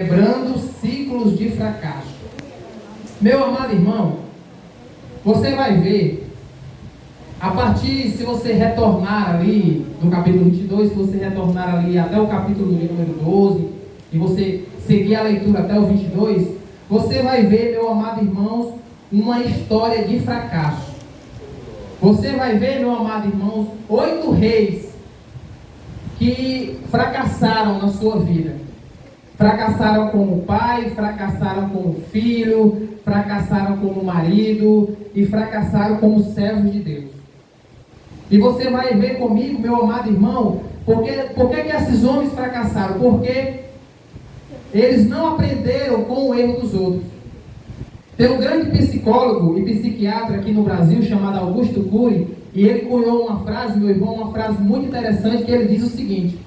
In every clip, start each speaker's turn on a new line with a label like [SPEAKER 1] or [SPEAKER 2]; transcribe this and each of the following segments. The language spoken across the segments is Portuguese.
[SPEAKER 1] Quebrando ciclos de fracasso. Meu amado irmão, você vai ver, a partir, se você retornar ali do capítulo 22, se você retornar ali até o capítulo de número 12, e você seguir a leitura até o 22, você vai ver, meu amado irmão, uma história de fracasso. Você vai ver, meu amado irmão, 8 reis que fracassaram na sua vida. Fracassaram como pai, fracassaram como filho, fracassaram como marido e fracassaram como servos de Deus. E você vai ver comigo, meu amado irmão, por que esses homens fracassaram? Porque eles não aprenderam com o erro dos outros. Tem um grande psicólogo e psiquiatra aqui no Brasil chamado Augusto Cury, e ele cunhou uma frase, meu irmão, uma frase muito interessante, que ele diz o seguinte: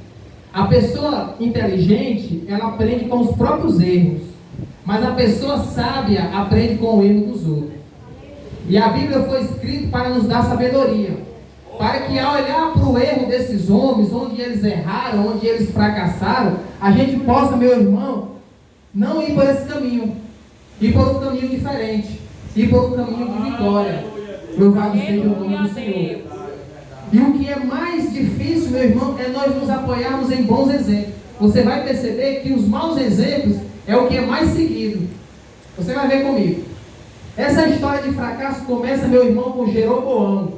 [SPEAKER 1] a pessoa inteligente, ela aprende com os próprios erros, mas a pessoa sábia aprende com o erro dos outros. E a Bíblia foi escrita para nos dar sabedoria, para que ao olhar para o erro desses homens, onde eles erraram, onde eles fracassaram, a gente possa, meu irmão, não ir por esse caminho, ir por um caminho diferente, ir por um caminho de vitória. Louvado seja o nome do Senhor. E o que é mais difícil, meu irmão, é nós nos apoiarmos em bons exemplos. Você vai perceber que os maus exemplos é o que é mais seguido. Você vai ver comigo. Essa história de fracasso começa, meu irmão, com Jeroboão.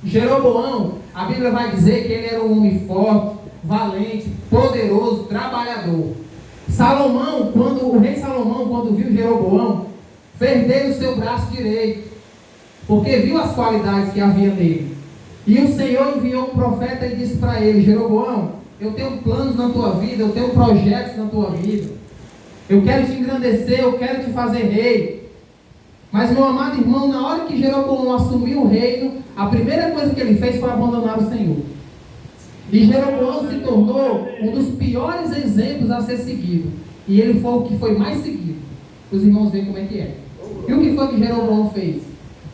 [SPEAKER 1] Jeroboão, a Bíblia vai dizer que ele era um homem forte, valente, poderoso, trabalhador. O rei Salomão, quando viu Jeroboão, fez dele o seu braço direito, porque viu as qualidades que havia nele. E o Senhor enviou um profeta e disse para ele: Jeroboão, eu tenho planos na tua vida, eu tenho projetos na tua vida, eu quero te engrandecer, eu quero te fazer rei. Mas, meu amado irmão, na hora que Jeroboão assumiu o reino, a primeira coisa que ele fez foi abandonar o Senhor. E Jeroboão se tornou um dos piores exemplos a ser seguido. E ele foi o que foi mais seguido. Os irmãos veem como é que é. E o que foi que Jeroboão fez?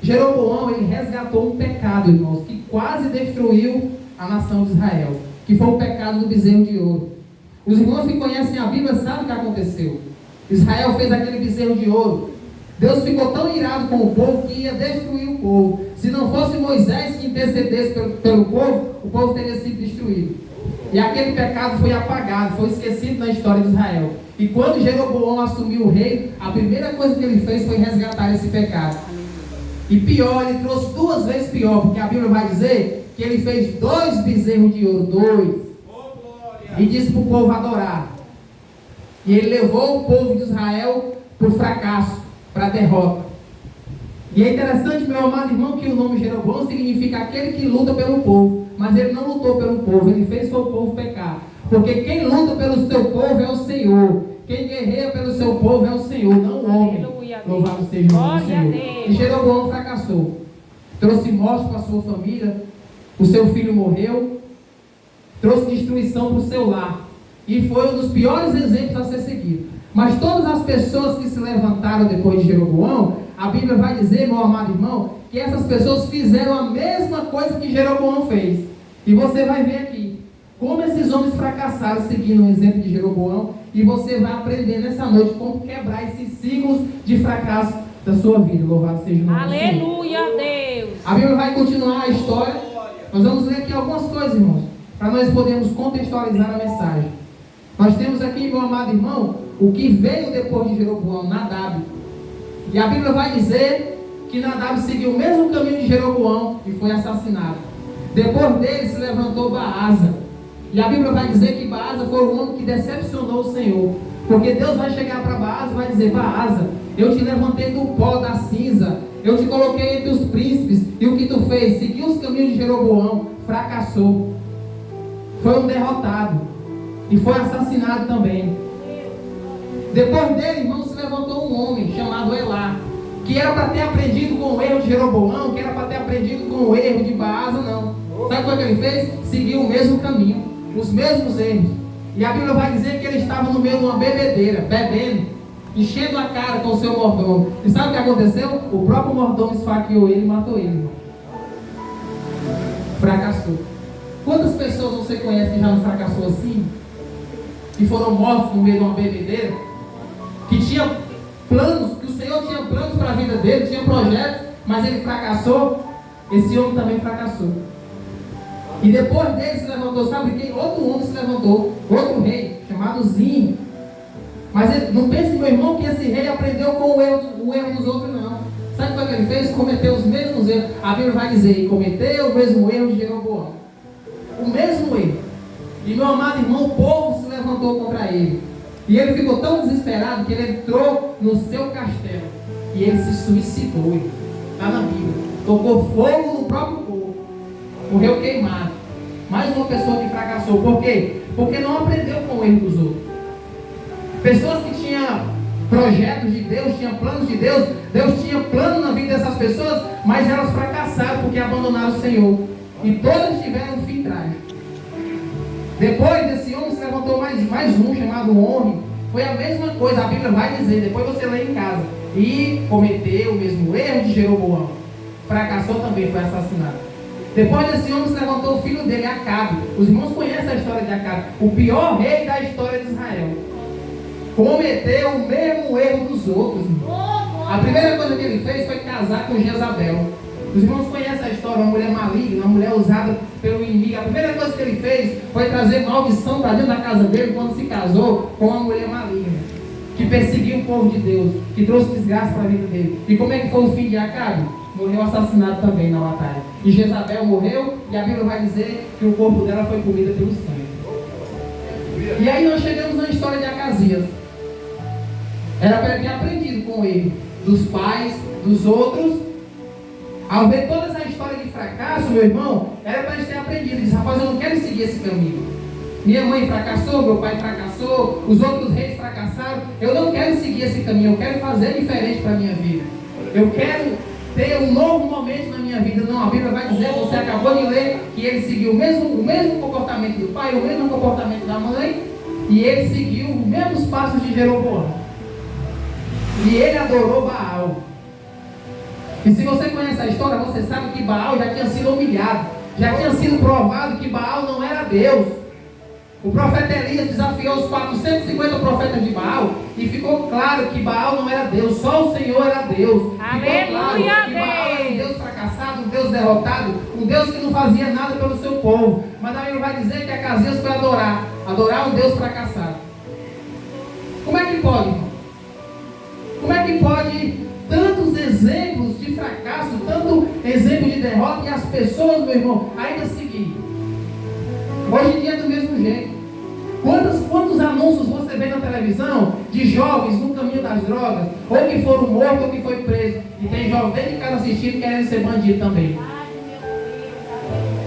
[SPEAKER 1] Jeroboão, ele resgatou um pecado, irmãos, que quase destruiu a nação de Israel, que foi o pecado do bezerro de ouro. Os irmãos que conhecem a Bíblia sabem o que aconteceu. Israel fez aquele bezerro de ouro. Deus ficou tão irado com o povo que ia destruir o povo. Se não fosse Moisés que intercedesse pelo povo, o povo teria sido destruído. E aquele pecado foi apagado, foi esquecido na história de Israel. E quando Jeroboão assumiu o reino, a primeira coisa que ele fez foi resgatar esse pecado. E pior, ele trouxe 2 vezes pior, porque a Bíblia vai dizer que ele fez 2 bezerros de ouro, 2, e disse para o povo adorar. E ele levou o povo de Israel para o fracasso, para a derrota. E é interessante, meu amado irmão, que o nome Jeroboão significa aquele que luta pelo povo. Mas ele não lutou pelo povo, ele fez o povo pecar. Porque quem luta pelo seu povo é o Senhor. Quem guerreia pelo seu povo é o Senhor, não o homem. Louvado seja o nome do Senhor. E Jeroboão fracassou. Trouxe morte para a sua família. O seu filho morreu. Trouxe destruição para o seu lar. E foi um dos piores exemplos a ser seguido. Mas todas as pessoas que se levantaram depois de Jeroboão, a Bíblia vai dizer, meu amado irmão, que essas pessoas fizeram a mesma coisa que Jeroboão fez. E você vai ver aqui como esses homens fracassaram seguindo o exemplo de Jeroboão. E você vai aprender nessa noite como quebrar esses ciclos de fracasso da sua vida. Louvado seja o nome do Senhor.
[SPEAKER 2] Aleluia, Deus.
[SPEAKER 1] A Bíblia vai continuar a história. Nós vamos ler aqui algumas coisas, irmãos, para nós podermos contextualizar a mensagem. Nós temos aqui, meu amado irmão, o que veio depois de Jeroboão, Nadab. E a Bíblia vai dizer que Nadab seguiu o mesmo caminho de Jeroboão e foi assassinado. Depois dele se levantou Baasa. E a Bíblia vai dizer que Baasa foi o homem que decepcionou o Senhor. Porque Deus vai chegar para Baasa e vai dizer: Baasa, eu te levantei do pó, da cinza, eu te coloquei entre os príncipes, e o que tu fez? Seguiu os caminhos de Jeroboão, fracassou, foi um derrotado e foi assassinado também. Depois dele, irmão, se levantou um homem chamado Elá, que era para ter aprendido com o erro de Jeroboão, que era para ter aprendido com o erro de Baasa, não. Sabe o que ele fez? Seguiu o mesmo caminho, os mesmos erros. E a Bíblia vai dizer que ele estava no meio de uma bebedeira, bebendo, enchendo a cara com o seu mordomo. E sabe o que aconteceu? O próprio mordomo esfaqueou ele e matou ele, irmão. Fracassou. Quantas pessoas você conhece que já não fracassou assim? que foram mortos no meio de uma bebedeira, que tinha planos, que o Senhor tinha planos para a vida dele, tinha projetos, mas ele fracassou. Esse homem também fracassou. E depois dele se levantou, sabe quem? Outro homem se levantou, outro rei, chamado Zinho. Mas ele, não pense, meu irmão, que esse rei aprendeu com o erro dos outros, não. Sabe o que ele fez? Cometeu os mesmos erros. A Bíblia vai dizer, e cometeu o mesmo erro de Jeroboão. O mesmo erro. E meu amado irmão, o povo se levantou contra ele. E ele ficou tão desesperado que ele entrou no seu castelo. E ele se suicidou. Está na Bíblia. Tocou fogo no próprio corpo. Morreu queimado. Mais uma pessoa que fracassou. Por quê? Porque não aprendeu com o erro dos outros. Pessoas que tinham projetos de Deus, tinham planos de Deus. Deus tinha plano na vida dessas pessoas, mas elas fracassaram porque abandonaram o Senhor. E todas tiveram um fim trágico. Depois desse homem se levantou mais um, chamado homem. Foi a mesma coisa, a Bíblia vai dizer, depois você lê em casa. E cometeu o mesmo erro de Jeroboão. Fracassou também, foi assassinado. Depois desse homem se levantou o filho dele, Acabe. Os irmãos conhecem a história de Acabe. O pior rei da história de Israel. Cometeu o mesmo erro dos outros. A primeira coisa que ele fez foi casar com Jezabel. Os irmãos conhecem a história, uma mulher maligna, uma mulher usada pelo inimigo. A primeira coisa que ele fez foi trazer maldição para dentro da casa dele quando se casou com uma mulher maligna, que perseguiu o povo de Deus, que trouxe desgraça para a vida dele. E como é que foi o fim de Acabe? Morreu assassinado também na batalha. E Jezabel morreu, e a Bíblia vai dizer que o corpo dela foi comido pelo sangue. E aí nós chegamos na história de Acasias. Era para ele ter aprendido com ele, dos pais, dos outros. Ao ver toda essa história de fracasso, meu irmão, era para ele ter aprendido. Ele disse, rapaz, eu não quero seguir esse caminho. Minha mãe fracassou, meu pai fracassou, os outros reis fracassaram. Eu não quero seguir esse caminho, eu quero fazer diferente para a minha vida. Eu quero ter um novo momento na minha vida. Não, a Bíblia vai dizer, você acabou de ler, que ele seguiu o mesmo comportamento do pai, o mesmo comportamento da mãe, e ele seguiu os mesmos passos de Jeroboão. E ele adorou Baal. E se você conhece a história, você sabe que Baal já tinha sido humilhado. Já tinha sido provado que Baal não era Deus. O profeta Elias desafiou os 450 profetas de Baal. E ficou claro que Baal não era Deus. Só o Senhor era Deus. Ficou claro que Baal era um Deus fracassado, um Deus derrotado, um Deus que não fazia nada pelo seu povo. Mas a Bíblia vai dizer que Acasias foi adorar um Deus fracassado. Como é que pode, irmão? Como é que pode tantos exemplos de fracasso, tanto exemplo de derrota, e as pessoas, meu irmão, ainda seguir? Hoje em dia é do mesmo jeito. Quantos anúncios você vê na televisão de jovens no caminho das drogas, ou que foram mortos ou que foi preso, e tem jovem dentro de casa assistindo querendo ser bandido também?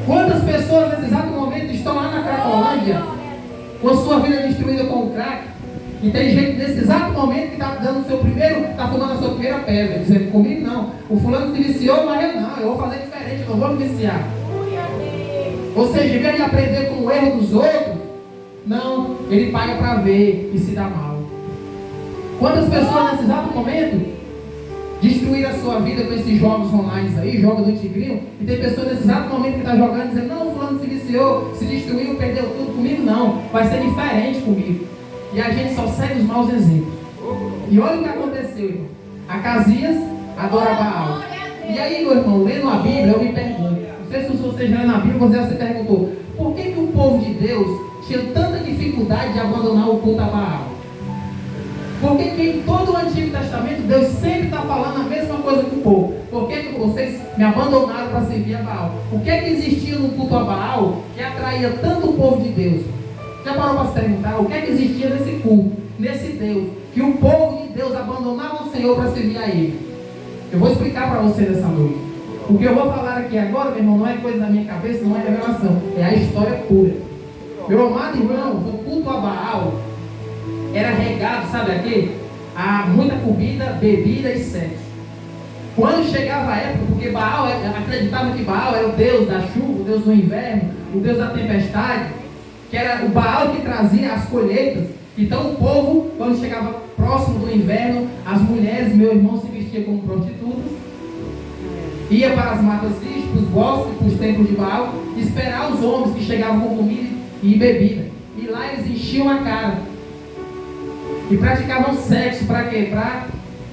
[SPEAKER 1] Quantas pessoas nesse exato momento estão lá na Cracolândia com sua vida destruída com o crack? E tem gente nesse exato momento que está está fumando a sua primeira pedra, dizendo, comigo não, o fulano se viciou, mas eu vou fazer diferente, eu não vou me viciar. Ou seja, em vez de aprender com o erro dos outros, não, ele paga para ver e se dá mal. Quantas pessoas nesse exato momento destruíram a sua vida com esses jogos online aí, jogos do tigrinho, e tem pessoas nesse exato momento que está jogando dizendo, não, o fulano se viciou, se destruiu, perdeu tudo, comigo não, vai ser diferente comigo. E a gente só segue os maus exemplos. E olha o que aconteceu, irmão. Acasias adora Baal. E aí, meu irmão, lendo a Bíblia, eu me pergunto. Não sei se você já lê na Bíblia, você já se perguntou. Por que o povo de Deus tinha tanta dificuldade de abandonar o culto a Baal? Por que em todo o Antigo Testamento, Deus sempre está falando a mesma coisa com o povo? Por que vocês me abandonaram para servir a Baal? O que existia no culto a Baal que atraía tanto o povo de Deus? Já parou para se perguntar o que existia nesse culto, nesse Deus, que o povo de Deus abandonava o Senhor para servir a Ele? Eu vou explicar para você nessa noite. O que eu vou falar aqui agora, meu irmão, não é coisa da minha cabeça, não é revelação, é a história pura. Meu amado irmão, o culto a Baal era regado, sabe aqui? A muita comida, bebida e sexo. Quando chegava a época, porque Baal, acreditava que Baal era o Deus da chuva, o Deus do inverno, o Deus da tempestade, que era o Baal que trazia as colheitas. Então o povo, quando chegava próximo do inverno, as mulheres, meu irmão, se vestiam como prostitutas, ia para as matas virgens, para os bosques, para os templos de Baal, esperar os homens que chegavam com comida e bebida. E lá eles enchiam a cara. E praticavam sexo para quê?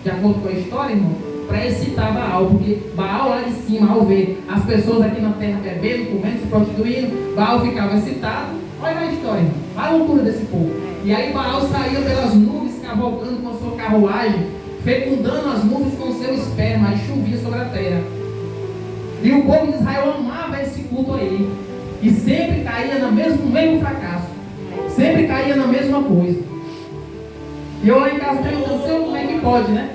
[SPEAKER 1] De acordo com a história, irmão, para excitar Baal. Porque Baal lá de cima, ao ver as pessoas aqui na terra bebendo, comendo, se prostituindo, Baal ficava excitado. Olha a história, irmão. Olha a loucura desse povo. E aí Baal saía pelas nuvens, cavalgando com a sua carruagem, fecundando as nuvens com o seu esperma, e chovia sobre a terra. E o povo de Israel amava esse culto aí. E sempre caía no mesmo fracasso. Sempre caía na mesma coisa. E eu lá em casa perguntando, Senhor, como é que pode, né?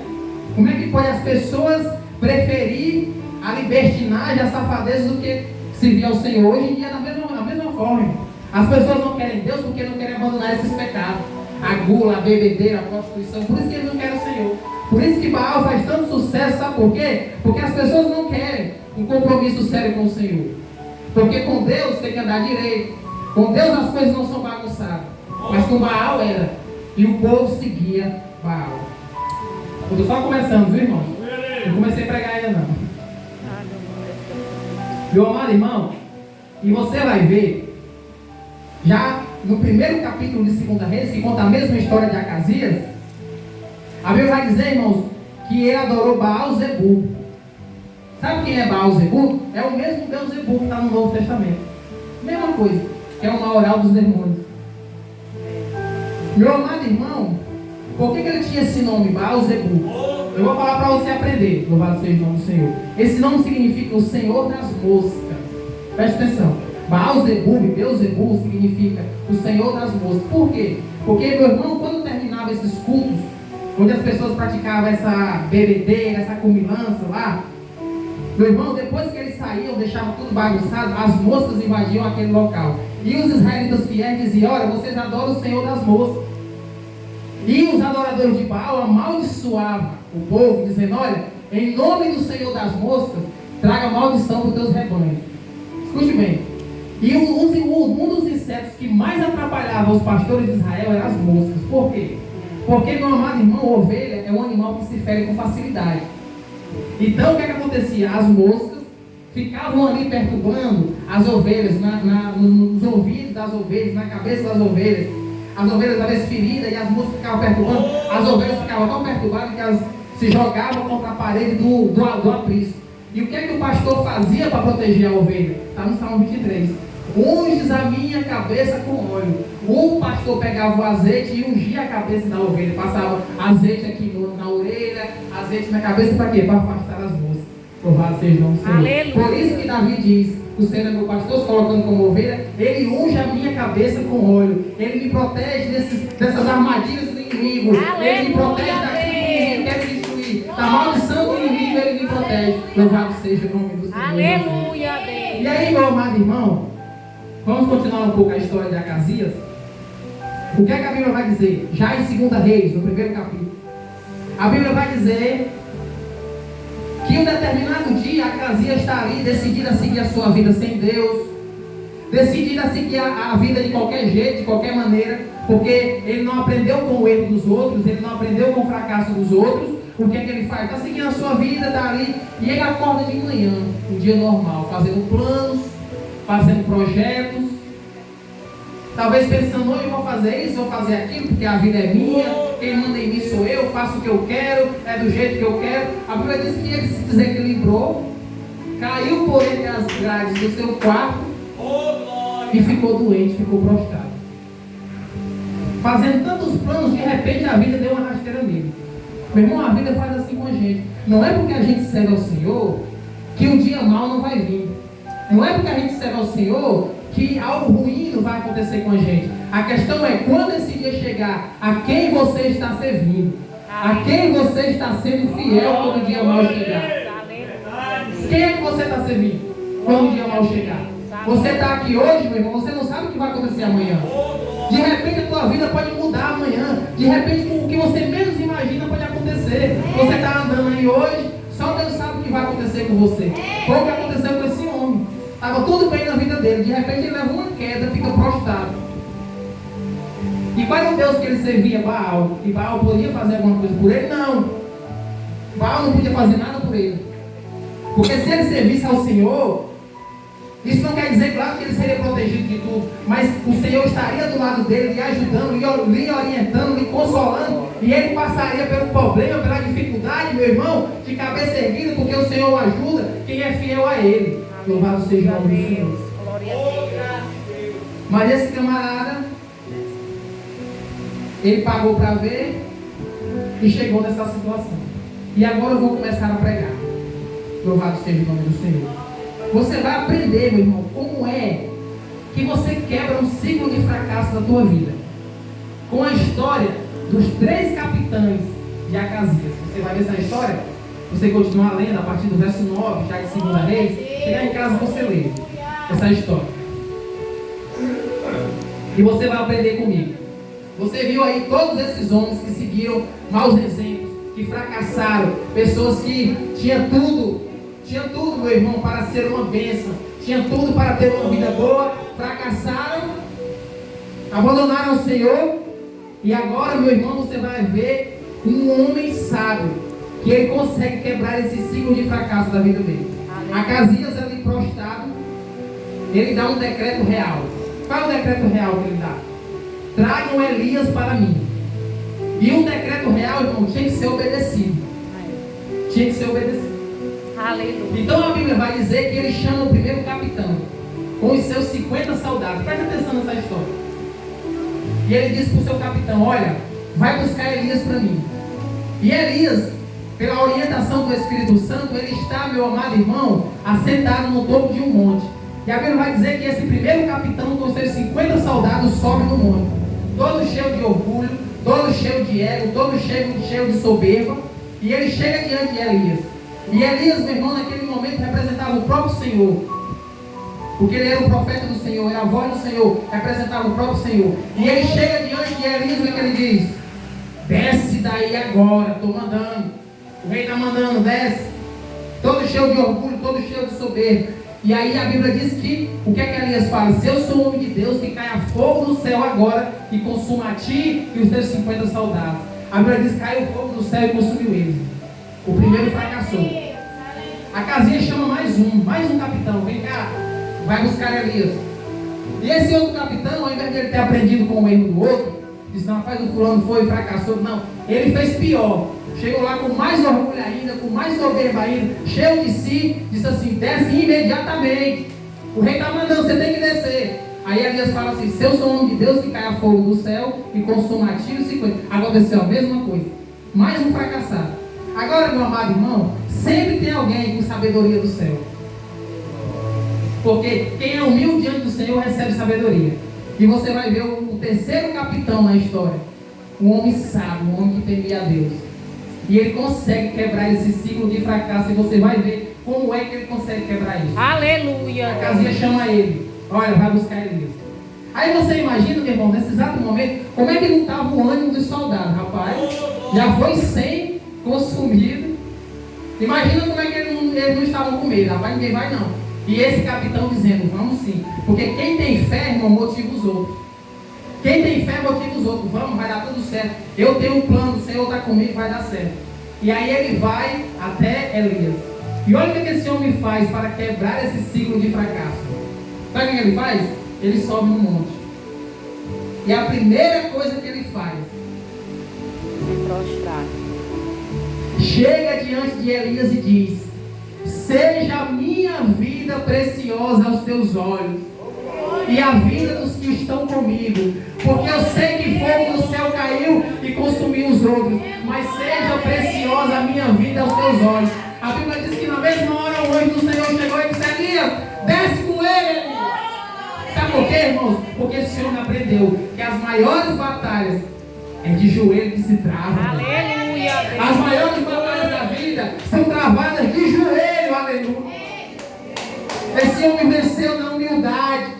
[SPEAKER 1] Como é que pode as pessoas preferir a libertinagem, a safadeza do que servir ao Senhor? Hoje em dia, da mesma forma. As pessoas não querem Deus porque não querem abandonar esses pecados. A gula, a bebedeira, a prostituição. Por isso que eles não querem o Senhor. Por isso que Baal faz tanto sucesso, sabe por quê? Porque as pessoas não querem um compromisso sério com o Senhor. Porque com Deus tem que andar direito. Com Deus as coisas não são bagunçadas. Mas com Baal era. E o povo seguia Baal. Eu estou só começando, viu, irmão? Não comecei a pregar ainda não. Meu amado irmão, e você vai ver, já no primeiro capítulo de 2 Reis, que conta a mesma história de Acasias, a Bíblia vai dizer, irmãos, que ele adorou Baal-Zebub. Sabe quem é Baal-Zebub? É o mesmo Deus Zebub que está no Novo Testamento. Mesma coisa, que é o maioral dos demônios. Meu amado irmão, por que ele tinha esse nome, Baal-Zebub? Eu vou falar para você aprender. Louvado seja o nome do Senhor. Esse nome significa o Senhor das moscas. Preste atenção. Baal-Zebub, Beelzebub, significa o Senhor das moscas. Por quê? Porque, meu irmão, quando terminava esses cultos, onde as pessoas praticavam essa bebedeira, essa comilança lá, meu irmão, depois que eles saíam, deixavam tudo bagunçado, as moscas invadiam aquele local. E os israelitas fiéis diziam, olha, vocês adoram o Senhor das moscas. E os adoradores de Baal amaldiçoavam o povo, dizendo, olha, em nome do Senhor das moscas, traga maldição para os teus rebanhos. Escute bem. E um dos insetos que mais atrapalhava os pastores de Israel eram as moscas. Por quê? Porque, meu amado irmão, ovelha é um animal que se fere com facilidade. Então, o que acontecia? As moscas ficavam ali perturbando as ovelhas, nos ouvidos das ovelhas, na cabeça das ovelhas. As ovelhas às vezes feridas e as moscas ficavam perturbando. As ovelhas ficavam tão perturbadas que elas se jogavam contra a parede do aprisco. E o que é que o pastor fazia para proteger a ovelha? Está no Salmo 23. Unges a minha cabeça com óleo. O pastor pegava o azeite e ungia a cabeça da ovelha. Passava azeite aqui na orelha, azeite na cabeça, para quê? Para afastar as moscas. Louvado seja o nome do Senhor. Aleluia. Por isso que Davi diz, o Senhor é meu pastor, se colocando como ovelha, ele unge a minha cabeça com óleo. Ele me protege dessas armadilhas do inimigo. Aleluia. Ele me protege daquilo que ele quer me destruir. Da maldição do inimigo, ele me protege. Louvado seja o nome do Senhor.
[SPEAKER 2] Aleluia, Deus.
[SPEAKER 1] E aí, meu amado irmão, vamos continuar um pouco a história de Acasias. O que é que a Bíblia vai dizer? Já em 2 Reis, no primeiro capítulo, a Bíblia vai dizer que um determinado dia Acasias está ali decidido a seguir a sua vida sem Deus, decidido a seguir a vida de qualquer jeito, de qualquer maneira, porque ele não aprendeu com o erro dos outros, ele não aprendeu com o fracasso dos outros. O que é que ele faz? Está seguindo a sua vida, está ali, e ele acorda de manhã, um dia normal, fazendo planos, fazendo projetos, talvez pensando, eu vou fazer isso, vou fazer aquilo, porque a vida é minha, quem manda em mim sou eu, faço o que eu quero, é do jeito que eu quero. A Bíblia diz que ele se desequilibrou, caiu por entre as grades do seu quarto e ficou doente, ficou prostrado. Fazendo tantos planos, de repente a vida deu uma rasteira nele. Meu irmão, a vida faz assim com a gente. Não é porque a gente serve ao Senhor que um dia mal não vai vir. Não é porque a gente serve ao Senhor que algo ruim não vai acontecer com a gente. A questão é quando esse dia chegar, a quem você está servindo, a quem você está sendo fiel quando o dia mal chegar. Quem é que você está servindo quando o dia mal chegar? Você está aqui hoje, meu irmão, você não sabe o que vai acontecer amanhã. De repente a tua vida pode mudar amanhã. De repente o que você menos imagina pode acontecer. Você está andando aí hoje, só Deus sabe o que vai acontecer com você. Foi o que aconteceu com esse homem. Estava tudo bem na vida dele, de repente ele leva uma queda, fica prostrado. E qual era o Deus que ele servia? Baal. E Baal podia fazer alguma coisa por ele? Não. Baal não podia fazer nada por ele. Porque se ele servisse ao Senhor, Isso não quer dizer, claro, que ele seria protegido de tudo, mas o Senhor estaria do lado dele, lhe ajudando, lhe orientando, lhe consolando, e ele passaria pelo problema, pela dificuldade, meu irmão, de cabeça erguida, porque o Senhor o ajuda, quem é fiel a ele. Louvado seja o nome do Senhor. Mas esse camarada, ele pagou para ver e chegou nessa situação. E agora eu vou começar a pregar. Louvado seja o nome do Senhor. Você vai aprender, meu irmão, como é que você quebra um ciclo de fracasso da tua vida. Com a história dos 3 capitães de Acasias. Você vai ver essa história? Você continua lendo a partir do verso 9, já de 2 Reis. Chegar em casa você lê essa história. E você vai aprender comigo. Você viu aí todos esses homens que seguiram maus exemplos, que fracassaram, pessoas que tinham tudo, meu irmão, para ser uma bênção, tinham tudo para ter uma vida boa, fracassaram, abandonaram o Senhor, e agora, meu irmão, você vai ver um homem sábio, que ele consegue quebrar esse ciclo de fracasso da vida dele. Acasias ali prostrado, ele dá um decreto real. Qual é o decreto real que ele dá? Tragam Elias para mim. E um decreto real, irmão, tinha que ser obedecido. Tinha que ser obedecido. Aleluia. Então a Bíblia vai dizer que ele chama o primeiro capitão com os seus 50 soldados. Presta atenção nessa história. E ele disse para o seu capitão: olha, vai buscar Elias para mim. E Elias, pela orientação do Espírito Santo, ele está, meu amado irmão, assentado no topo de um monte. E a Bíblia vai dizer que esse primeiro capitão com seus 50 soldados sobe no monte, todo cheio de orgulho, todo cheio de ego, todo cheio de soberba. E ele chega diante de Elias. E Elias, meu irmão, naquele momento representava o próprio Senhor, porque ele era o profeta do Senhor, era a voz do Senhor, representava o próprio Senhor. E ele chega diante de Elias, e ele diz: desce daí agora, estou mandando. O rei está mandando, desce. Todo cheio de orgulho, todo cheio de soberba. E aí a Bíblia diz que, o que é que Elias fala? Se eu sou homem de Deus, que caia fogo do céu agora e consuma a ti e os teus 50 soldados. A Bíblia diz que caiu fogo do céu e consumiu eles. O primeiro fracassou. Acasias chama mais um capitão. Vem cá, vai buscar Elias. E esse outro capitão, ao invés de ele ter aprendido com o erro do outro, disse: não, rapaz, o fulano foi e fracassou. Não, ele fez pior. Chegou lá com mais orgulho ainda, com mais soberba ainda, cheio de si, disse assim: desce imediatamente. O rei está mandando, você tem que descer. Aí Elias fala assim: se eu sou homem de Deus, que caia fogo do céu e consuma a ti os 50. Aconteceu a mesma coisa. Mais um fracassado. Agora, meu amado irmão, sempre tem alguém com sabedoria do céu. Porque quem é humilde diante do Senhor recebe sabedoria. E você vai ver o terceiro capitão na história. Um homem sábio, um homem que temia a Deus. E ele consegue quebrar esse ciclo de fracasso. E você vai ver como é que ele consegue quebrar isso.
[SPEAKER 2] Aleluia.
[SPEAKER 1] Acasias chama ele: olha, vai buscar Elias. Aí você imagina, meu irmão, nesse exato momento, como é que não estava o ânimo dos soldados. Rapaz, já foi 100 consumido. Imagina como é que eles não estavam com medo. Rapaz, ninguém vai não. E esse capitão dizendo: vamos sim. Porque quem tem fé, irmão, motiva os outros. Quem tem fé motiva os outros. Vamos, vai dar tudo certo. Eu tenho um plano, o Senhor está comigo, vai dar certo. E aí ele vai até Elias. E olha o que esse homem faz para quebrar esse ciclo de fracasso. Sabe o que ele faz? Ele sobe no monte. E a primeira coisa que ele faz:
[SPEAKER 2] se prostrar.
[SPEAKER 1] Chega diante de Elias e diz: seja a minha vida preciosa aos teus olhos, e a vida dos que estão comigo, porque eu sei que fogo do céu caiu e consumiu os outros, mas seja preciosa a minha vida aos teus olhos. A Bíblia diz que na mesma hora o anjo do Senhor chegou e disse: Elias, desce com ele, Elias. Sabe por quê, irmãos? Porque esse homem aprendeu que as maiores batalhas é de joelho que se trava.
[SPEAKER 2] Aleluia.
[SPEAKER 1] As maiores batalhas da vida são travadas de joelho. Aleluia. Esse homem venceu na humildade.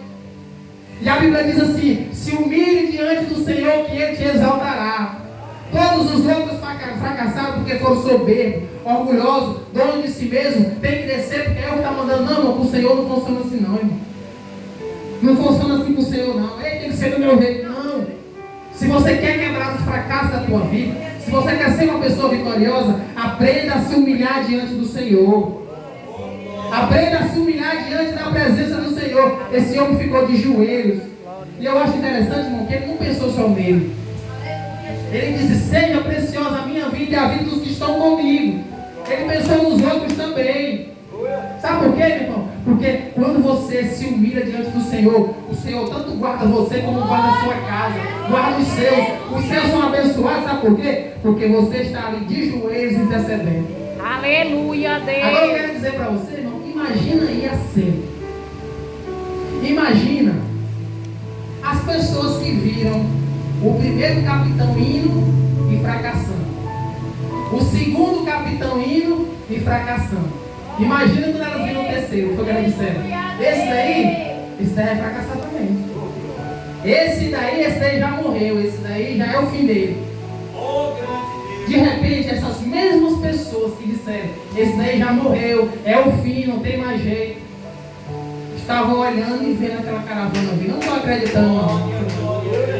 [SPEAKER 1] E a Bíblia diz assim: se humilhe diante do Senhor, que Ele te exaltará. Todos os outros fracassaram porque foram soberbos, orgulhosos, donos de si mesmo. Tem que descer porque é o que está mandando. Não, irmão, com o Senhor não funciona assim não, irmão. Não funciona assim com o Senhor não. Ei, tem que ser do meu jeito. Não. Se você quer quebrar os fracassos da tua vida, se você quer ser uma pessoa vitoriosa, aprenda a se humilhar diante do Senhor. Aprenda a se humilhar diante da presença do Senhor. Esse homem ficou de joelhos. E eu acho interessante, irmão, que ele não pensou só nele. Ele disse: seja preciosa a minha vida e a vida dos que estão comigo. Ele pensou nos outros também. Sabe por quê, meu irmão? Porque quando você se humilha diante do Senhor, o Senhor tanto guarda você como guarda a sua casa, guarda os seus. Os seus são abençoados, sabe por quê? Porque você está ali de joelhos intercedendo.
[SPEAKER 2] Aleluia, Deus.
[SPEAKER 1] Agora eu quero dizer para você, irmão, imagina aí a cena. Imagina as pessoas que viram o primeiro capitão indo e fracassando, o segundo capitão indo e fracassando. Imagina quando elas viram o terceiro. Foi o que elas disseram: esse daí vai fracassar também. Esse daí já morreu. Esse daí já é o fim dele. De repente, essas mesmas pessoas que disseram: esse daí já morreu, é o fim, não tem mais jeito, estavam olhando e vendo aquela caravana vindo. Não estou acreditando, não.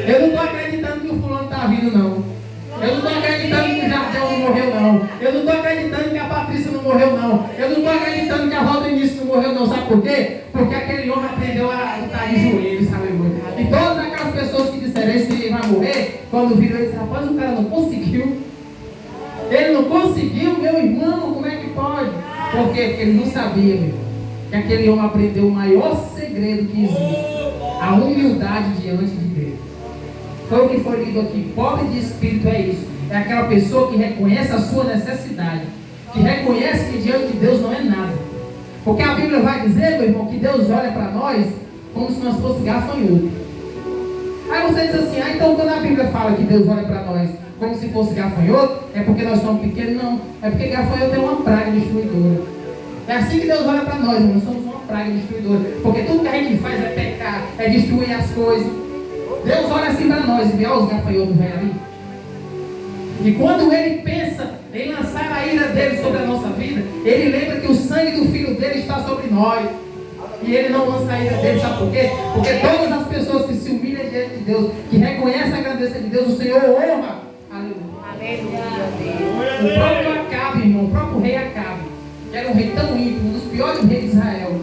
[SPEAKER 1] Eu não estou acreditando que o fulano está vindo, não. Eu não estou acreditando que o Jardel não morreu, não. Eu não estou acreditando que a Patrícia não morreu, não. Eu não estou acreditando que a Roda Início não morreu, não. Sabe por quê? Porque aquele homem aprendeu a estar de joelhos, sabe, irmão? E todas aquelas pessoas que disseram: esse vai morrer, quando viram, ele disse: rapaz, o cara não conseguiu. Ele não conseguiu, meu irmão, como é que pode? Por quê? Porque ele não sabia, meu, que aquele homem aprendeu o maior segredo que existe: a humildade diante de Deus. Foi o que foi lido aqui. Pobre de espírito é isso. É aquela pessoa que reconhece a sua necessidade, que reconhece que diante de Deus não é nada. Porque a Bíblia vai dizer, meu irmão, que Deus olha para nós como se nós fôssemos gafanhoto. Aí você diz assim: então quando a Bíblia fala que Deus olha para nós como se fosse gafanhoto, é porque nós somos pequenos? Não, é porque gafanhoto é uma praga destruidora. É assim que Deus olha para nós, nós somos uma praga destruidora. Porque tudo que a gente faz é pecar, é destruir as coisas. Deus olha assim para nós e vê: olha os gafanhotos velhos ali. E quando ele pensa em lançar a ira dele sobre a nossa vida, ele lembra que o sangue do filho dele está sobre nós. E ele não lança a ira dele, sabe por quê? Porque todas as pessoas que se humilham diante de Deus, que reconhecem a grandeza de Deus, o Senhor honra. Aleluia. O próprio Acabe, irmão, o próprio rei Acabe, que era um rei tão ímpio, um dos piores reis de Israel.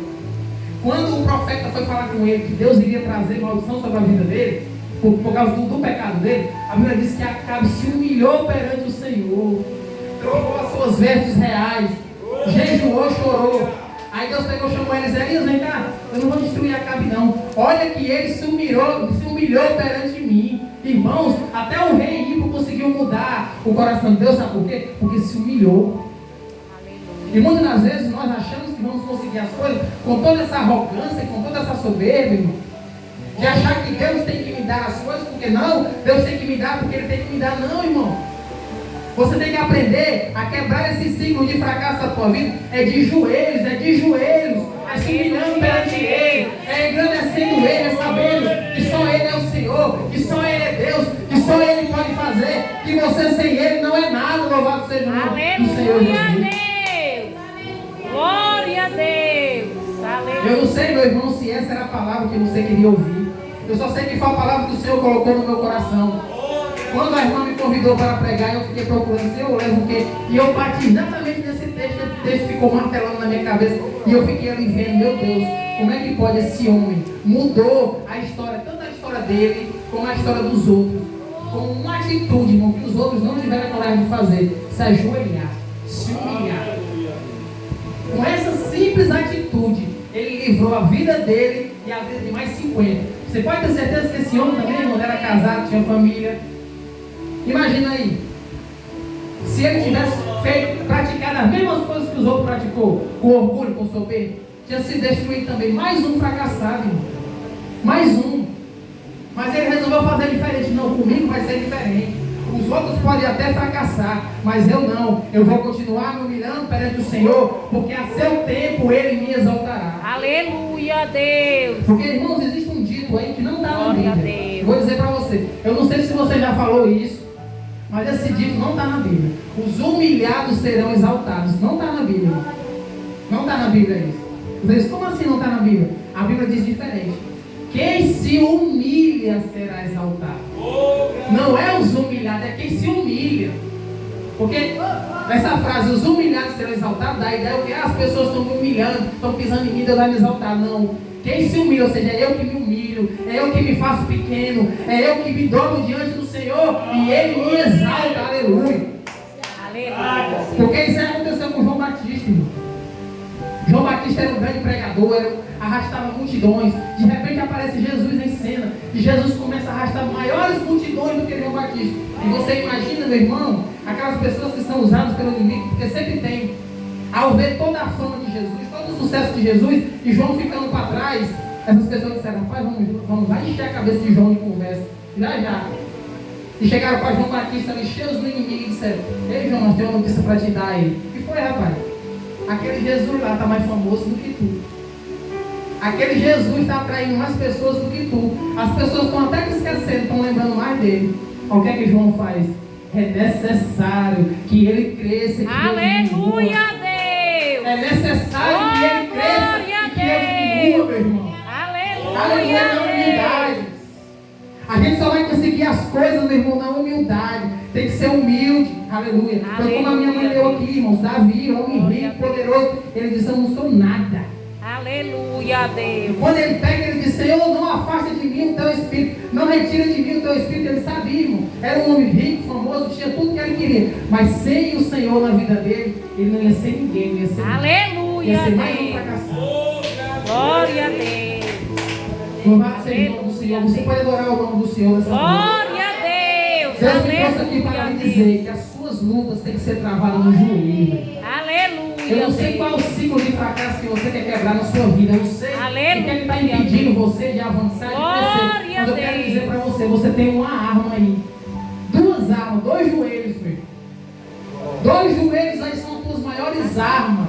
[SPEAKER 1] Quando o profeta foi falar com ele que Deus iria trazer maldição sobre a vida dele, por causa do pecado dele, a Bíblia diz que Acabe se humilhou perante o Senhor, trocou as suas vestes reais, jejuou, chorou. Aí Deus pegou, chamou ele e disse: Elias, vem cá, eu não vou destruir Acabe não. Olha que ele se humilhou perante mim. Irmãos, até o rei ímpio conseguiu mudar o coração de Deus, sabe por quê? Porque se humilhou. E muitas das vezes nós achamos que vamos conseguir as coisas com toda essa arrogância e com toda essa soberba, irmão, de achar que Deus tem que me dar as coisas, porque não, Deus tem que me dar porque Ele tem que me dar. Não, irmão. Você tem que aprender a quebrar esse ciclo de fracasso da tua vida. É de joelhos, é se humilhando perante Ele, é engrandecendo Ele, é sabendo que só Ele é o Senhor, que só Ele é Deus, que só Ele pode fazer, que você sem Ele não é nada. Louvado seja o nome do Senhor Jesus.
[SPEAKER 2] Glória a Deus. Aleluia.
[SPEAKER 1] Eu não sei, meu irmão, se essa era a palavra que você queria ouvir. Eu só sei que foi a palavra que o Senhor colocou no meu coração. Quando a irmã me convidou para pregar, eu fiquei procurando: Senhor, eu levo o quê? E eu bati exatamente nesse texto. Esse texto ficou martelando na minha cabeça. E eu fiquei ali vendo: meu Deus, como é que pode esse homem mudou a história, tanto a história dele, como a história dos outros, com uma atitude, irmão, que os outros não tiveram coragem de fazer: se ajoelhar, se humilhar. Com essa simples atitude, ele livrou a vida dele e a vida de mais 50. Você pode ter certeza que esse homem também, irmão, era casado, tinha família. Imagina aí, se ele tivesse praticado as mesmas coisas que os outros praticou, com orgulho, com soberba, tinha se destruído também. Mais um fracassado, irmão. Mais um. Mas ele resolveu fazer diferente. Não, comigo vai ser diferente. Os outros podem até fracassar, mas eu não. Eu vou continuar me humilhando perante o Senhor, porque a seu tempo Ele me exaltará.
[SPEAKER 2] Aleluia, Deus.
[SPEAKER 1] Porque, irmãos, existe um dito aí que não está na Bíblia. Eu vou dizer para você. Eu não sei se você já falou isso, mas esse dito não está na Bíblia. Os humilhados serão exaltados. Não está na Bíblia. Não está na Bíblia isso. Você diz: como assim não está na Bíblia? A Bíblia diz diferente. Quem se humilha será exaltado. Não é os humilhados, é quem se humilha. Porque essa frase, os humilhados serão exaltados, dá a ideia que as pessoas estão me humilhando, estão pisando em mim, Deus vai me exaltar. Não. Quem se humilha, ou seja, é eu que me humilho, é eu que me faço pequeno, é eu que me dobro diante do Senhor e Ele me exalta. Aleluia.
[SPEAKER 2] Aleluia.
[SPEAKER 1] Porque isso aconteceu com João Batista, irmão. João Batista era um grande pregador, arrastava multidões. De repente aparece Jesus em cena. E Jesus começa a arrastar maiores multidões do que João Batista. E você imagina, meu irmão, aquelas pessoas que são usadas pelo inimigo, porque sempre tem. Ao ver toda a fama de Jesus, todo o sucesso de Jesus, e João ficando para trás, essas pessoas disseram: rapaz, vamos lá encher a cabeça de João de conversa. Já. E chegaram para João Batista ali, cheios do inimigo, e disseram: ei, João, nós temos uma notícia para te dar aí. O que foi, rapaz? Aquele Jesus lá está mais famoso do que tu. Aquele Jesus está atraindo mais pessoas do que tu. As pessoas estão até te esquecendo, estão lembrando mais dele. O que é que João faz? É necessário que ele cresça. Que
[SPEAKER 2] Aleluia,
[SPEAKER 1] Deus
[SPEAKER 2] Deus.
[SPEAKER 1] é necessário que ele cresça e que ele diminua, meu irmão. Aleluia, na humildade. A gente só vai conseguir as coisas, meu irmão, na humildade. Tem que ser humilde. Aleluia. Então, como a minha mãe leu aqui, irmãos, Davi, homem rico, poderoso, ele disse: eu não sou nada.
[SPEAKER 2] Aleluia, Deus.
[SPEAKER 1] Quando ele pega, ele diz: Senhor, não afasta de mim o teu espírito, não retira de mim o teu espírito. Ele sabia, irmão, era um homem rico, famoso, tinha tudo que ele queria, mas sem o Senhor na vida dele, ele não ia ser ninguém, não ia ser
[SPEAKER 2] Aleluia,
[SPEAKER 1] ia ser mais um
[SPEAKER 2] Deus.
[SPEAKER 1] fracassado.
[SPEAKER 2] Glória a Deus.
[SPEAKER 1] Louvado seja o nome do Senhor. Você pode adorar o nome do Senhor nessa noite.
[SPEAKER 2] Glória a Deus.
[SPEAKER 1] Deus me trouxe aqui para lhe
[SPEAKER 2] Aleluia,
[SPEAKER 1] dizer que as suas lutas têm que ser travadas no joelho.
[SPEAKER 2] Aleluia.
[SPEAKER 1] Eu não sei qual é o ciclo de fracasso que você quer quebrar na sua vida. Eu não sei
[SPEAKER 2] Aleluia.
[SPEAKER 1] o que está impedindo você de avançar, de crescer. Mas eu quero dizer para você: você tem uma arma aí. Duas armas, dois joelhos, meu. Dois joelhos aí são as tuas maiores armas.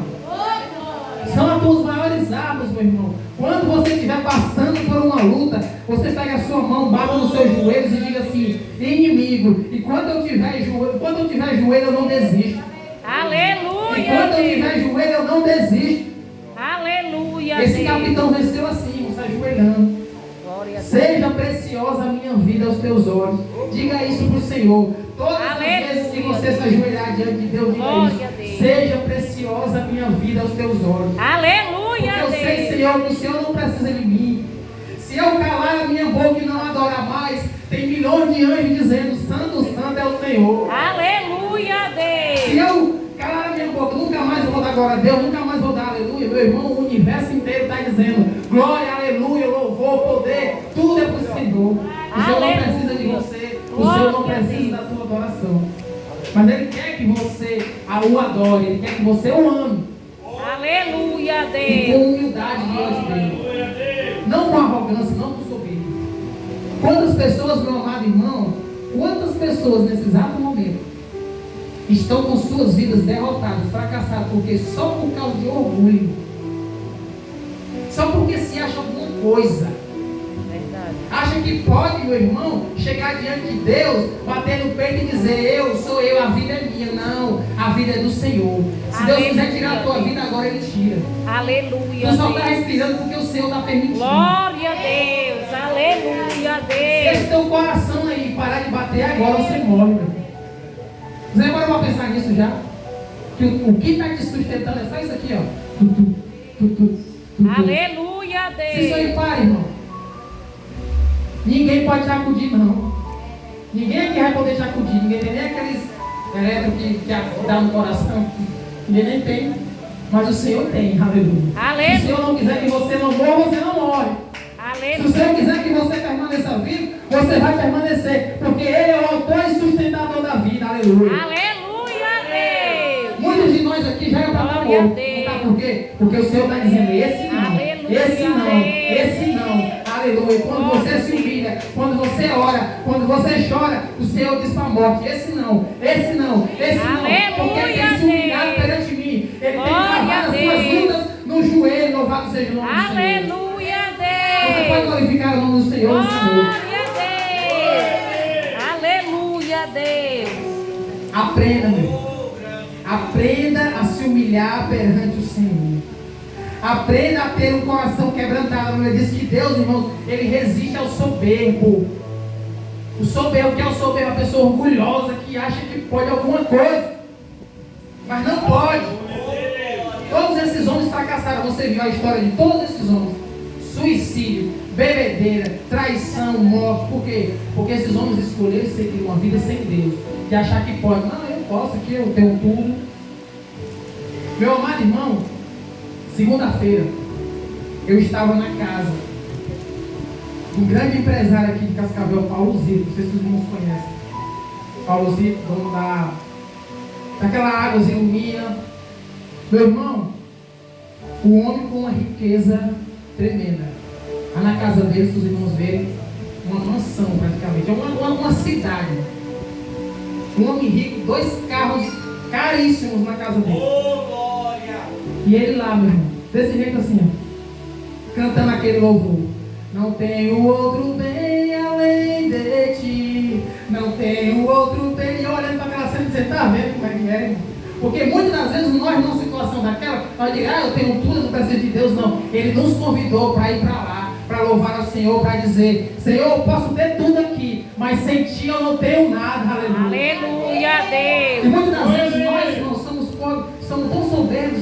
[SPEAKER 1] São as tuas maiores armas, meu irmão. Quando você estiver passando por uma luta, você pega a sua mão, bata nos seus joelhos e diga assim: inimigo, e quando eu tiver joelho, eu não desisto.
[SPEAKER 2] Aleluia.
[SPEAKER 1] Enquanto eu tiver joelho, eu não desisto.
[SPEAKER 2] Aleluia.
[SPEAKER 1] Esse capitão venceu assim, se ajoelhando. Seja preciosa a minha vida aos teus olhos. Diga isso para o Senhor. Todas as vezes que você se ajoelhar diante de Deus, diga isso. Seja preciosa a minha vida aos teus olhos.
[SPEAKER 2] Aleluia.
[SPEAKER 1] Porque eu sei, Senhor, que o Senhor não precisa de mim. Se eu calar a minha boca e não adorar mais, tem milhões de anjos dizendo: Santo, Santo é o Senhor.
[SPEAKER 2] Aleluia, Deus.
[SPEAKER 1] Se eu calar a minha boca, nunca mais vou dar glória a Deus, nunca mais vou dar aleluia. Meu irmão, o universo inteiro está dizendo: glória, aleluia, louvor, poder, tudo é para o Senhor. O Senhor não precisa de você, o Senhor não precisa da sua adoração. Mas Ele quer que você o adore, Ele quer que você o ame.
[SPEAKER 2] Aleluia,
[SPEAKER 1] E com
[SPEAKER 2] Deus.
[SPEAKER 1] humildade diante dele. Não com arrogância, não com soberba. Quantas pessoas, meu amado irmão, quantas pessoas nesse exato momento estão com suas vidas derrotadas, fracassadas, porque só por causa de orgulho, só porque se acha alguma coisa, acha que pode, meu irmão, chegar diante de Deus, bater no peito e dizer: eu sou eu, a vida é minha. Não, a vida é do Senhor. Se Deus quiser tirar a tua vida agora, Ele tira.
[SPEAKER 2] Aleluia,
[SPEAKER 1] Tu só está
[SPEAKER 2] Deus.
[SPEAKER 1] respirando porque o Senhor está permitindo.
[SPEAKER 2] Glória a Deus. Aleluia,
[SPEAKER 1] Se esse
[SPEAKER 2] Deus.
[SPEAKER 1] teu coração aí parar de bater agora, você morre, meu irmão. Você agora vai pensar nisso já? Que o que está te sustentando é só isso aqui, ó.
[SPEAKER 2] Aleluia,
[SPEAKER 1] Se isso aí
[SPEAKER 2] Deus.
[SPEAKER 1] para, irmão, ninguém pode te acudir, não. Ninguém aqui vai poder te acudir. Ninguém tem nem aqueles elétricos que dá no coração. Ninguém nem tem. Mas o Senhor tem, aleluia.
[SPEAKER 2] Aleluia.
[SPEAKER 1] Se o Senhor não quiser que você não morra, você não morre. Se o Senhor quiser que você permaneça vivo, você vai permanecer. Porque Ele é o autor e sustentador da vida, aleluia.
[SPEAKER 2] Aleluia, Deus.
[SPEAKER 1] Muitos de nós aqui já é para estar
[SPEAKER 2] Glória a
[SPEAKER 1] morto.
[SPEAKER 2] Deus.
[SPEAKER 1] Não tá por quê? Porque o Senhor está dizendo: esse não,
[SPEAKER 2] Aleluia,
[SPEAKER 1] esse não,
[SPEAKER 2] Deus.
[SPEAKER 1] esse não. Aleluia. Quando você se humilha, quando você ora, quando você chora, o Senhor diz para a morte: esse não, esse não, esse não. Porque Ele tem se humilhado
[SPEAKER 2] Deus.
[SPEAKER 1] perante mim. Ele tem
[SPEAKER 2] Glória
[SPEAKER 1] travado
[SPEAKER 2] a
[SPEAKER 1] as suas
[SPEAKER 2] Deus.
[SPEAKER 1] lutas no joelho. Louvado seja o nome do Senhor.
[SPEAKER 2] Aleluia,
[SPEAKER 1] Você pode
[SPEAKER 2] Deus.
[SPEAKER 1] glorificar o nome do Senhor, Senhor.
[SPEAKER 2] Glória a Deus. Aleluia, Deus.
[SPEAKER 1] Aprenda, meu irmão. Aprenda a se humilhar perante o Senhor. Aprenda a ter um coração quebrantado. A Bíblia diz que Deus, irmãos, Ele resiste ao soberbo. O soberbo, que é o soberbo? A pessoa orgulhosa que acha que pode alguma coisa, mas não pode. Todos esses homens fracassaram. Você viu a história de todos esses homens: suicídio, bebedeira, traição, morte. Por quê? Porque esses homens escolheram seguir uma vida sem Deus, de achar que pode. Não, eu posso aqui, eu tenho tudo. Meu amado irmão, segunda-feira eu estava na casa de um grande empresário aqui de Cascavel, Paulo Zito. Não sei se os irmãos conhecem. Paulo Zito, dono daquela água ilumina. Meu irmão, o homem com uma riqueza tremenda. Lá na casa dele, se os irmãos verem, uma mansão praticamente, uma cidade. Um homem rico, 2 carros caríssimos na casa dele. E ele lá, meu irmão, desse jeito assim, ó, cantando aquele louvor: não tenho outro bem além de ti, não tenho outro bem. E olhando para aquela cena e dizendo: tá vendo como é que é, irmão? Porque muitas das vezes nós, numa situação daquela, nós digamos: eu tenho tudo, não preciso de Deus. Não, Ele nos convidou para ir para lá, para louvar ao Senhor, para dizer: Senhor, eu posso ter tudo aqui, mas sem Ti eu não tenho nada. Aleluia.
[SPEAKER 2] Aleluia, Deus.
[SPEAKER 1] E muitas das vezes nós, irmãos, somos pobres, somos tão soberbos.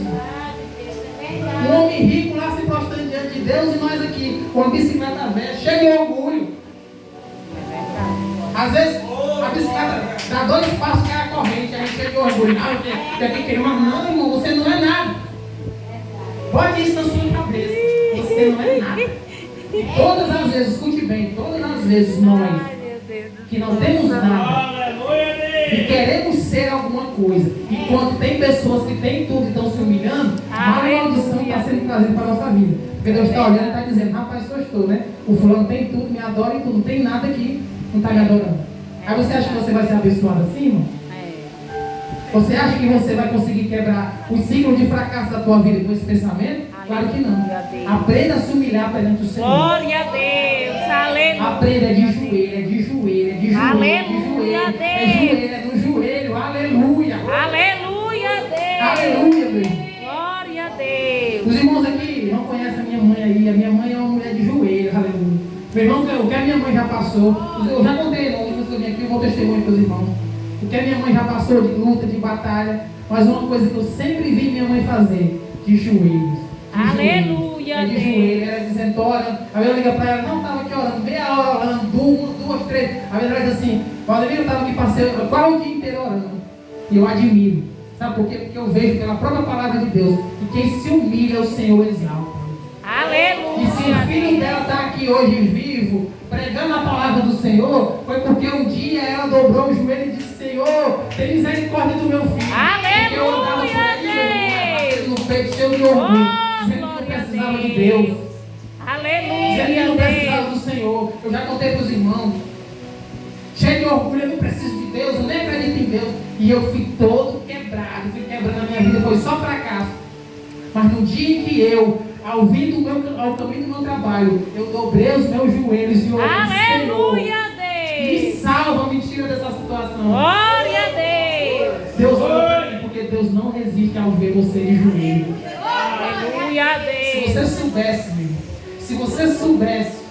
[SPEAKER 1] Um homem rico lá se prostrando diante de Deus, e nós aqui com a bicicleta velha, cheio de orgulho. Às vezes a bicicleta dá 2 passos, cai a corrente, a gente cheio de orgulho. Ah, eu tenho que querer, mas não, irmão, você não é nada. Bote isso na sua cabeça: você não é nada. E todas as vezes, escute bem, todas as vezes nós que não temos nada e queremos ser alguma coisa, enquanto tem pessoas que têm tudo e estão se humilhando, a maldição está sendo trazida para a nossa vida. Porque Deus está olhando e está dizendo: rapaz, sou estou, né? O fulano tem tudo, me adora e tudo, não tem nada aqui, não está me adorando. Aí você acha que você vai ser abençoado assim, irmão? Você acha que você vai conseguir quebrar o ciclo de fracasso da tua vida com esse pensamento? Claro que não. Aprenda a se humilhar perante o Senhor.
[SPEAKER 2] Glória a Deus. Aleluia.
[SPEAKER 1] Aprenda de joelho, de joelho, de joelho,
[SPEAKER 2] Aleluia,
[SPEAKER 1] de joelho. É joelho, é no joelho. Aleluia.
[SPEAKER 2] Aleluia, Deus.
[SPEAKER 1] Aleluia, meu irmão.
[SPEAKER 2] Glória a Deus.
[SPEAKER 1] Os irmãos aqui não conhecem a minha mãe aí. A minha mãe é uma mulher de joelho. Aleluia. Meu irmão, o que a minha mãe já passou, eu já contei, não, depois que eu vim aqui, eu vou testemunho para os irmãos. O que a minha mãe já passou de luta, de batalha, mas uma coisa que eu sempre vi minha mãe fazer: de joelhos.
[SPEAKER 2] Aleluia,
[SPEAKER 1] de joelho, ela dizendo: orando. Aí eu ligo para ela: não, estava aqui orando, meia hora orando, 2, 3. Aí ela diz assim: Valdemir, eu estava aqui passeando quase o dia inteiro orando. E eu admiro. Sabe por quê? Porque eu vejo pela própria palavra de Deus que quem se humilha, o Senhor exalta.
[SPEAKER 2] Aleluia.
[SPEAKER 1] E se o filho dela está aqui hoje vivo, pregando a palavra do Senhor, foi porque um dia ela dobrou o joelho e disse: Senhor, tem misericórdia do meu filho. Porque eu andava por aí, no peito cheio de orgulho, dizendo que não precisava de Deus, dizendo que não precisava do Senhor. Eu já contei para os irmãos, cheio de orgulho: eu não preciso de Deus, eu nem acredito em Deus. E eu fui todo quebrado, fui quebrando a minha vida, foi só fracasso. Mas no dia em que eu, ao caminho do meu trabalho, eu dobrei os meus joelhos e orei:
[SPEAKER 2] aleluia,
[SPEAKER 1] Senhor,
[SPEAKER 2] Deus.
[SPEAKER 1] me salva, me tira dessa situação.
[SPEAKER 2] Glória a Deus.
[SPEAKER 1] Deus olha, porque Deus não resiste ao ver você de joelho.
[SPEAKER 2] Aleluia a Deus.
[SPEAKER 1] Se você soubesse, meu irmão, se você soubesse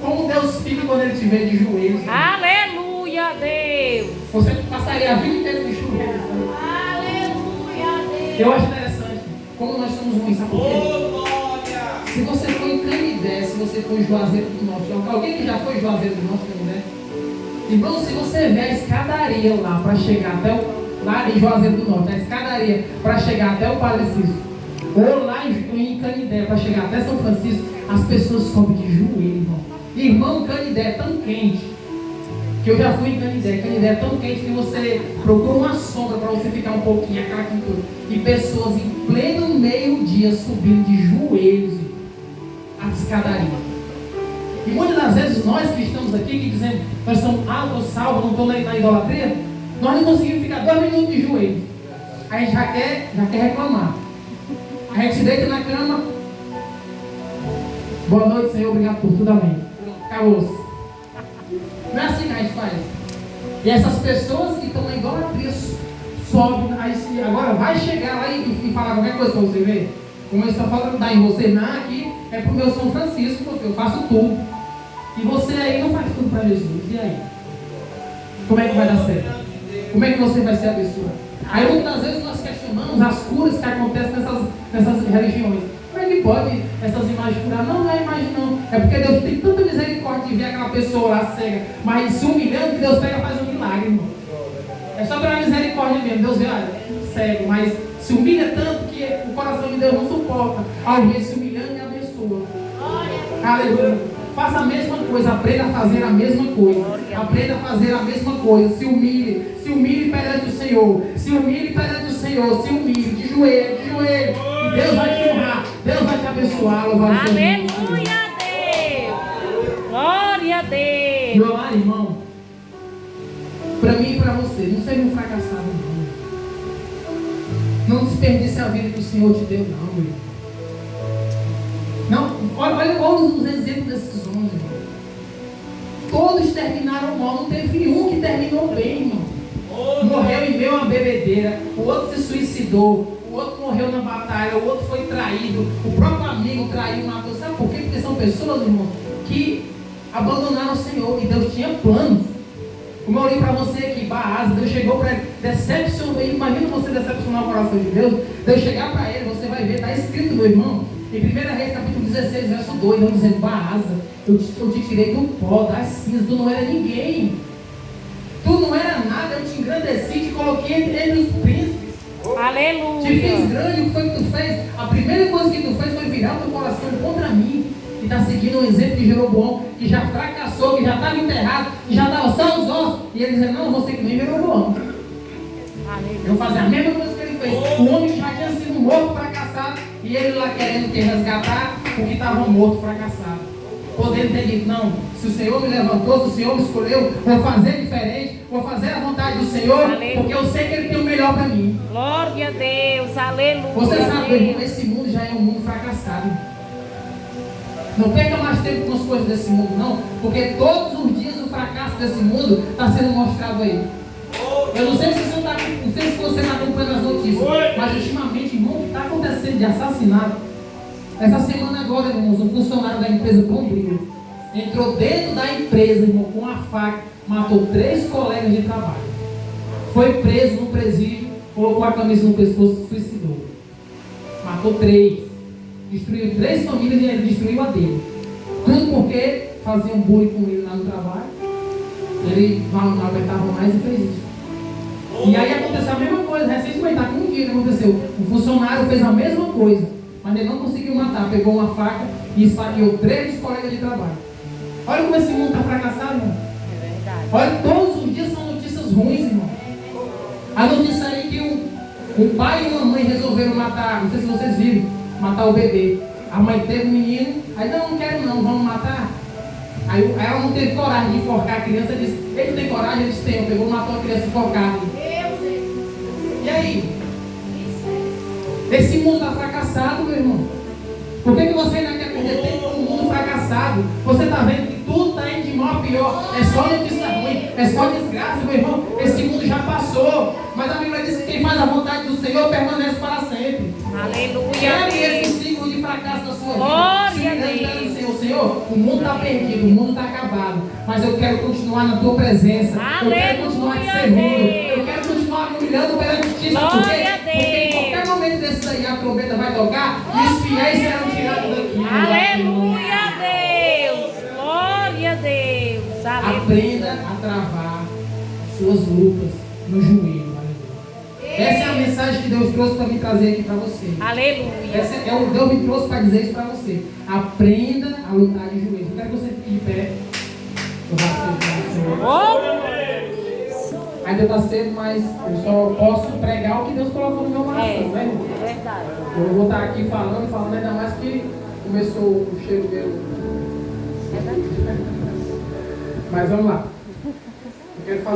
[SPEAKER 1] como Deus fica quando Ele te vê de joelhos,
[SPEAKER 2] aleluia a Deus.
[SPEAKER 1] você passaria a vida inteira de joelhos.
[SPEAKER 2] Aleluia a Deus.
[SPEAKER 1] Eu acho interessante como nós somos ruins, sabe por quê? Se você for em Canidé, se você for em Juazeiro do Norte, alguém que já foi em Juazeiro do Norte, Canidé? Irmão, se você ver a escadaria lá para chegar até lá em Juazeiro do Norte, a escadaria para chegar até o Padre Cícero, ou lá em Canidé para chegar até São Francisco, as pessoas sobem de joelho, irmão. Irmão, Canidé é tão quente, que eu já fui em Canidé. Canidé é tão quente que você procura uma sombra para você ficar um pouquinho, aquela quintura. E pessoas em pleno meio-dia subindo de joelhos a escadaria. E muitas das vezes nós que estamos aqui, que dizemos: nós somos estou salvo, não estou na idolatria, nós não conseguimos ficar 2 minutos de joelho. A gente já quer reclamar. A gente deita na cama: boa noite, Senhor, obrigado por tudo, amém. Acabou-se. Não é assim que a gente faz. E essas pessoas que estão na idolatria sobem, aí agora vai chegar lá e falar qualquer coisa para você ver. Como eu estou falando, dar em você, não, aqui é para o meu São Francisco, porque eu faço tudo. E você aí não faz tudo para Jesus. E aí? como é que vai dar certo? Como é que você vai ser abençoado? Aí muitas vezes nós questionamos as curas que acontecem nessas religiões. Como é que pode essas imagens curar? Não, não é imagem não. É porque Deus tem tanta misericórdia de ver aquela pessoa lá cega, mas se humilhando, que Deus pega e faz um milagre, irmão. É só pela misericórdia mesmo. Deus vê, olha, cego, mas se humilha tanto que o coração de Deus não suporta. Alguém se humilhando e abençoa. Aleluia. Faça a mesma coisa, aprenda a fazer a mesma coisa. Aprenda a fazer a mesma coisa. Se humilhe perante o Senhor. Se humilhe perante o Senhor. Se humilhe, de joelho, de joelho. E Deus vai te honrar. Deus vai te abençoar.
[SPEAKER 2] Aleluia a Deus. Glória a Deus.
[SPEAKER 1] Meu amado irmão, para mim e para você, não seja um fracassado, não. Não desperdice a vida que o Senhor te deu, não, meu irmão. Não, olha os exemplos desses homens, irmão. Todos terminaram mal, não teve um que terminou bem, irmão. Morreu em meio a uma bebedeira, o outro se suicidou, o outro morreu na batalha, o outro foi traído, o próprio amigo traiu, matou. Sabe por quê? Porque são pessoas, irmão, que abandonaram o Senhor e Deus tinha planos. Como eu olhei para você aqui, Baasa, Deus chegou para ele, decepcionou. Imagina você decepcionar o coração de Deus. Deus chegar para ele, você vai ver, está escrito, meu irmão, em 1 Reis, capítulo 16, verso 2, Deus dizendo: Baasa, eu te tirei do pó, das cinzas, tu não era ninguém. Tu não era nada, eu te engrandeci, te coloquei entre os príncipes.
[SPEAKER 2] Aleluia.
[SPEAKER 1] Te fiz grande, o que foi que tu fez? A primeira coisa que tu fez foi virar o teu coração contra mim. E está seguindo o exemplo de Jeroboão, que já fracassou, que já estava enterrado, que já estava só os ossos. E ele dizendo: não, você que nem Jeroboão. Eu vou fazer a mesma coisa que ele fez. O homem que já tinha sido morto, fracassado, e ele lá querendo resgatar o que estava morto, fracassado. Podendo ter dito: não, se o Senhor me levantou, se o Senhor me escolheu, vou fazer diferente, vou fazer a vontade do Senhor, aleluia, porque eu sei que Ele tem o melhor para mim.
[SPEAKER 2] Glória a Deus, aleluia.
[SPEAKER 1] Você sabe, irmão, esse mundo já é um mundo fracassado. Não perca mais tempo com as coisas desse mundo, não, porque todos os dias o fracasso desse mundo está sendo mostrado aí. Eu não sei se você está acompanhando as notícias, mas ultimamente, irmão, o que está acontecendo de assassinato? Essa semana agora, irmãos, um funcionário da empresa Bombril entrou dentro da empresa, irmão, com uma faca, matou 3 colegas de trabalho. Foi preso no presídio, colocou a camisa no pescoço e suicidou. Matou 3. Destruiu 3 famílias e ele destruiu a dele. Tudo porque faziam bullying com ele lá no trabalho. Ele não aguentava mais e fez isso. E aí aconteceu a mesma coisa, recentemente, há um dia que aconteceu. O funcionário fez a mesma coisa, mas ele não conseguiu matar. Pegou uma faca e esfaqueou 3 colegas de trabalho. Olha como esse mundo está fracassado, irmão.
[SPEAKER 2] É verdade.
[SPEAKER 1] Olha, todos os dias são notícias ruins, irmão. A notícia aí que um pai e uma mãe resolveram matar, não sei se vocês viram, matar o bebê. A mãe teve um menino, aí não quero não, vamos matar. Aí ela não teve coragem de enforcar a criança, disse: ele tem coragem, eles têm. Pegou, matou a criança enforcada. E aí? Esse mundo está fracassado, meu irmão. Por que você ainda quer perder tempo com um mundo fracassado? Você está vendo que tudo está indo de mal a pior. É só notícia ruim, é só desgraça, meu irmão. Esse mundo já passou. Mas a Bíblia diz que quem faz a vontade do Senhor permanece para sempre.
[SPEAKER 2] Aleluia.
[SPEAKER 1] Quebre esse ciclo de fracasso da sua vida.
[SPEAKER 2] Glória a Deus.
[SPEAKER 1] Senhor, o mundo está perdido, o mundo está acabado. Mas eu quero continuar na tua presença.
[SPEAKER 2] Aleluia.
[SPEAKER 1] Eu quero continuar te servindo. Eu quero continuar me humilhando perante ti.
[SPEAKER 2] Glória a Deus.
[SPEAKER 1] Porque em qualquer momento desse aí a trombeta vai tocar e os fiéis serão tirados daqui.
[SPEAKER 2] Aleluia a Deus. Glória a Deus. Aleluia.
[SPEAKER 1] Aprenda a travar suas lutas no joelho. Essa é a mensagem que Deus trouxe para me trazer aqui para você.
[SPEAKER 2] Aleluia.
[SPEAKER 1] Deus me trouxe para dizer isso para você. Aprenda a lutar de joelhos. Eu quero que você fique de pé. Ainda está cedo, mas eu só posso pregar o que Deus colocou no meu coração, né?
[SPEAKER 2] É verdade.
[SPEAKER 1] Eu vou estar aqui falando, ainda mais que começou o cheiro meu.
[SPEAKER 2] É verdade.
[SPEAKER 1] Mas vamos lá. Eu quero fazer